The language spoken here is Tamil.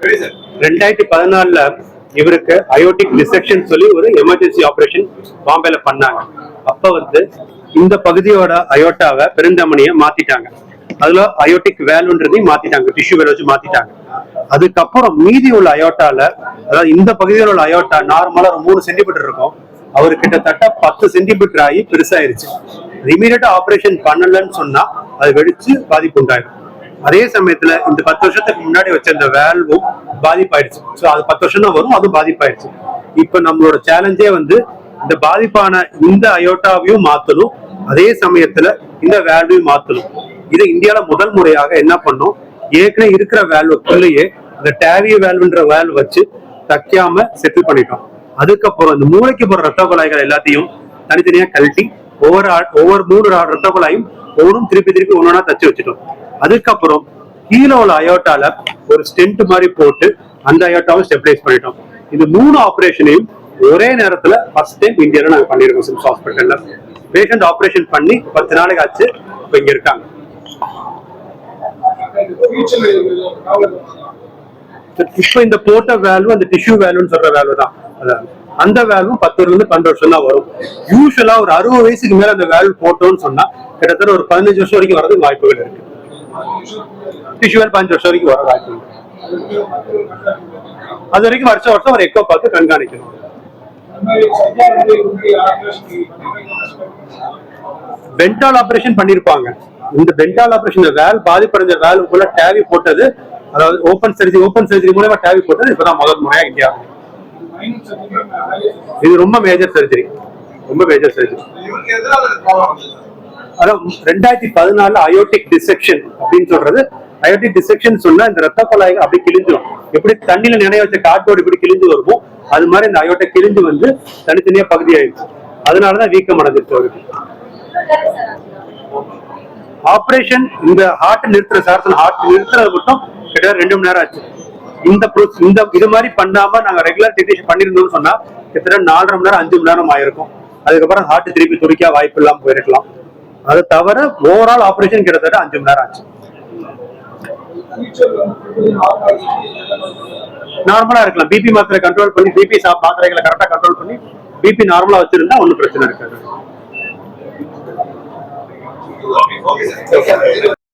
2014 இவருக்கு அயோட்டிக் டிசெக்ஷன் சொல்லி ஒரு எமர்ஜென்சி ஆபரேஷன் பாம்பேல பண்ணாங்க. அப்ப இந்த பகுதியோட அயோட்டாவை பெருந்தமணியை மாத்திட்டாங்க. அதுல அயோட்டிக் வேல்வ்ன்றதையும் மாத்திட்டாங்க, டிஷ்யூ வேல் வச்சு மாத்திட்டாங்க. அதுக்கப்புறம் மீதி உள்ள அயோட்டால, அதாவது இந்த பகுதியில் உள்ள அயோட்டா நார்மலா ஒரு 3 சென்டிமீட்டர் இருக்கும், அவரு கிட்டத்தட்ட 10 சென்டிமீட்டர் ஆகி பெருசாயிருச்சு. இமீடியட்டா ஆபரேஷன் பண்ணலன்னு சொன்னா அது வெடிச்சு பாதிப்பு உண்டாயிடும். அதே சமயத்துல இந்த 10 வருஷத்துக்கு முன்னாடி வச்ச இந்த வேல்வும் பாதிப்பாயிடுச்சு. ஸோ அது 10 வருஷம் தான் வரும், அதுவும் பாதிப்பாயிடுச்சு. இப்ப நம்மளோட சேலஞ்சே இந்த பாதிப்பான இந்த அயோட்டாவையும் மாத்தணும், அதே சமயத்துல இந்த வேல்வையும் மாத்தணும். இது இந்தியாவில முதல் முறையாக என்ன பண்ணோம், ஏற்கனவே இருக்கிற வேல்வுக்குள்ளேயே இந்த டேவிய வேல்வ்ன்ற வேல்வ் வச்சு தைக்காம செட்டில் பண்ணிட்டோம். அதுக்கப்புறம் இந்த மூளைக்கு போற ரத்த குழாய்கள் எல்லாத்தையும் தனித்தனியா கழட்டி ஒவ்வொரு 3 ரத்த குழாயும் ஒவ்வொன்றும் திருப்பி ஒன்னொன்னா தச்சு வச்சுட்டோம். அதுக்கப்புறம் கீழே உள்ள அயோட்டால ஒரு ஸ்டென்ட் மாதிரி போட்டு அந்த அயோட்டாவை ஸ்டெபிலைஸ் பண்ணிட்டோம். இந்த 3 ஆபரேஷனையும் ஒரே நேரத்துல ஃபர்ஸ்ட் டைம் இந்தியாவில நாங்க பண்ணிருக்கோம். சிம்ஸ் ஹாஸ்பிட்டல்ல பேஷண்ட் ஆபரேஷன் பண்ணி 10 நாளைக்கு ஆச்சு. இப்ப இங்க இருக்காங்க. இப்ப இந்த போட்ட வேல்வ் அந்த டிஷ்யூ வேல்வ்னு சொல்ற வேல்வ் தான். அந்த வேல்வும் 10 இருந்து 12 வருஷம் தான் வரும். யூஸ்வலா ஒரு 60 வயசுக்கு மேல அந்த வேல்வ் போட்டோம்னு சொன்னா கிட்டத்தட்ட ஒரு 15 வருஷம் வரைக்கும் வரதுக்கு வாய்ப்புகள் இருக்கு. டிஷ்யூ வேல்வ் 5 வருஷம் வரைக்கும் வர வாய்ப்பு இருக்கு. அது வரைக்கும் வருஷம் ஒரு எக்கோ பார்த்து கண்காணிக்கணும். பென்டால் ஆபரேஷன் பண்ணிருப்பாங்க. இந்த பென்டால் ஆபரேஷன் வேல்வ் பாதிப்படைஞ்ச வேல்வுக்குள்ள டேவி போட்டது, அதாவது ஓபன் சர்ஜரி மூலமா டேவி போட்டது இப்பதான் முதல் முறையா இந்தியா. இது ரொம்ப மேஜர் சர்ஜரி. அதான் 2014 அயோட்டிக் டிசெக்ஷன் அப்படின்னு சொல்றது. அயோட்டிக் டிசெக்ஷன் சொன்னா இந்த ரத்த குழாய்கள் அப்படி கிழிஞ்சிடும். எப்படி தண்ணியில நினைய வச்ச காட்டோடு இப்படி கிழிஞ்சு வருமோ அது மாதிரி இந்த அயோட்டை கிழிஞ்சு தனித்தனியா பகுதி ஆயிடுச்சு. அதனாலதான் வீக்கம் அடைஞ்சிருச்சு அவருக்கு. ஆபரேஷன் இந்த ஹார்ட் நிறுத்துறது மட்டும் கிட்ட 2 மணி நேரம் ஆச்சு. இது மாதிரி பண்ணாம நாங்க ரெகுலர் டெக்னீஷியன் பண்ணிருந்தோம்னு சொன்னா கிட்டத்தட்ட 4.5 மணி நேரம் 5 மணி நேரம் ஆயிருக்கும். அதுக்கப்புறம் ஹார்ட் திருப்பி துடிக்க வாய்ப்பு இல்லாம போயிருக்கலாம். அது தவிர ஓவரால் ஆபரேஷன் கிட்டத்தட்ட 5 மணி நேரம் ஆச்சு. நார்மலா இருக்கலாம். பிபி மாத்திரை கண்ட்ரோல் பண்ணி, பிபி மாத்திரைகளை கரெக்டா கண்ட்ரோல் பண்ணி பிபி நார்மலா வச்சிருந்தா ஒன்னும் பிரச்சனை இருக்காது.